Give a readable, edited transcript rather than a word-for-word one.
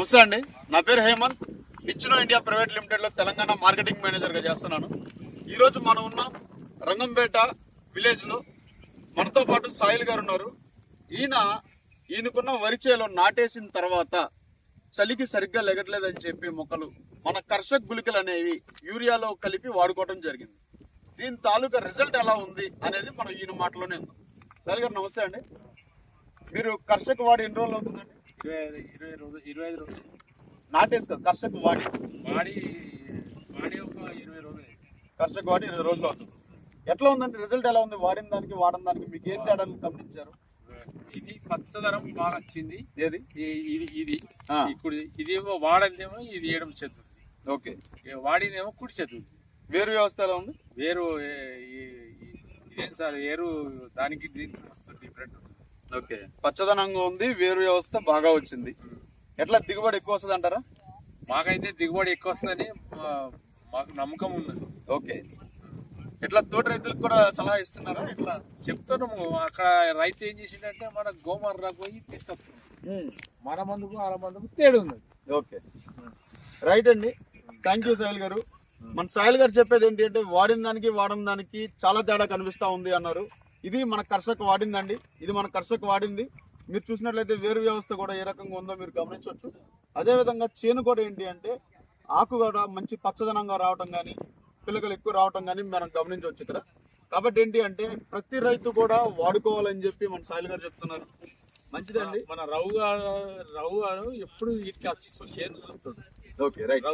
నమస్తే అండి, నా పేరు హేమంత్. నిచ్చినో ఇండియా ప్రైవేట్ లిమిటెడ్ లో తెలంగాణ మార్కెటింగ్ మేనేజర్ గా చేస్తున్నాను. ఈ రోజు మనం ఉన్నాం రంగంపేట విలేజ్ లో. మనతో పాటు సాయిల్ గారు ఉన్నారు. ఈయనకున్న వరి చేలో నాటేసిన తర్వాత చలికి సరిగ్గా లెగట్లేదని చెప్పి మొక్కలు మన కర్షక్ గుళికలు అనేవి యూరియాలో కలిపి వాడుకోవడం జరిగింది. దీని తాలూకా రిజల్ట్ ఎలా ఉంది అనేది మనం ఈయన మాటలోనే ఉందాం. సాయిల్ గారు నమస్తే అండి. మీరు కర్షక్ వాడి ఎన్ని రోజులు అవుతుందండి? 25 రోజులు నాటేసి కదా కర్షక్ వాడి వాడి ఒక 20 రోజులు. కర్షక్ వాడి 20 రోజులు అవుతుంది. ఎట్లా ఉందంటే రిజల్ట్ ఎలా ఉంది? వాడిన దానికి వాడిన దానికి మీకు ఏం తేడాలు గమనించారు? ఇది పచ్చదనం బాగా వచ్చింది. ఏది ఇది ఇప్పుడు ఇదేమో వాడదేమో ఇది ఏడం చేతుంది. ఓకే, వాడినేమో కుడి చేతుంది. వేరు వ్యవస్థ ఎలా ఉంది? వేరు ఇదేం సార్ వేరు దానికి దీనికి మస్తు డిఫరెంట్ ఉంది. ఓకే, పచ్చదనంగా ఉంది, వేరు వ్యవస్థ బాగా వచ్చింది. ఎట్లా దిగుబడి ఎక్కువ వస్తుంది అంటారా? మాకైతే దిగుబడి ఎక్కువ వస్తుందని మాకు నమ్మకం ఉన్నది. ఓకే, ఇట్లా తోటి రైతులకు కూడా సలహా ఇస్తున్నారా? ఇట్లా చెప్తున్నాము. అక్కడ రైతు ఏం చేసిందంటే మన గోమర్రా పోయి తీసుకొస్తున్నాం. మన మందుకు వాళ్ళ మందుకు తేడా ఉన్నది. ఓకే, రైట్ అండి. థ్యాంక్ యూ సాయిల్ గారు. మన సాయిల్ గారు చెప్పేది ఏంటి అంటే వాడిన దానికి వాడిన దానికి చాలా తేడా కనిపిస్తా ఉంది అన్నారు. ఇది మన కర్షక్ వాడిందండి. ఇది మన కర్షక్ వాడింది. మీరు చూసినట్లయితే వేరు వ్యవస్థ కూడా ఏ రకంగా ఉందో మీరు గమనించవచ్చు. అదేవిధంగా చేను కూడా ఏంటి అంటే ఆకు కూడా మంచి పచ్చదనంగా రావటం కానీ పిల్లకలు ఎక్కువ రావటం కానీ మనం గమనించవచ్చు ఇక్కడ. కాబట్టి ఏంటి అంటే ప్రతి రైతు కూడా వాడుకోవాలని చెప్పి మన సాయిల్ గారు చెప్తున్నారు. మంచిదండి. మన రఘు గారు ఎప్పుడు వీటికి వచ్చి చేను చూస్తాడు. Okay, right.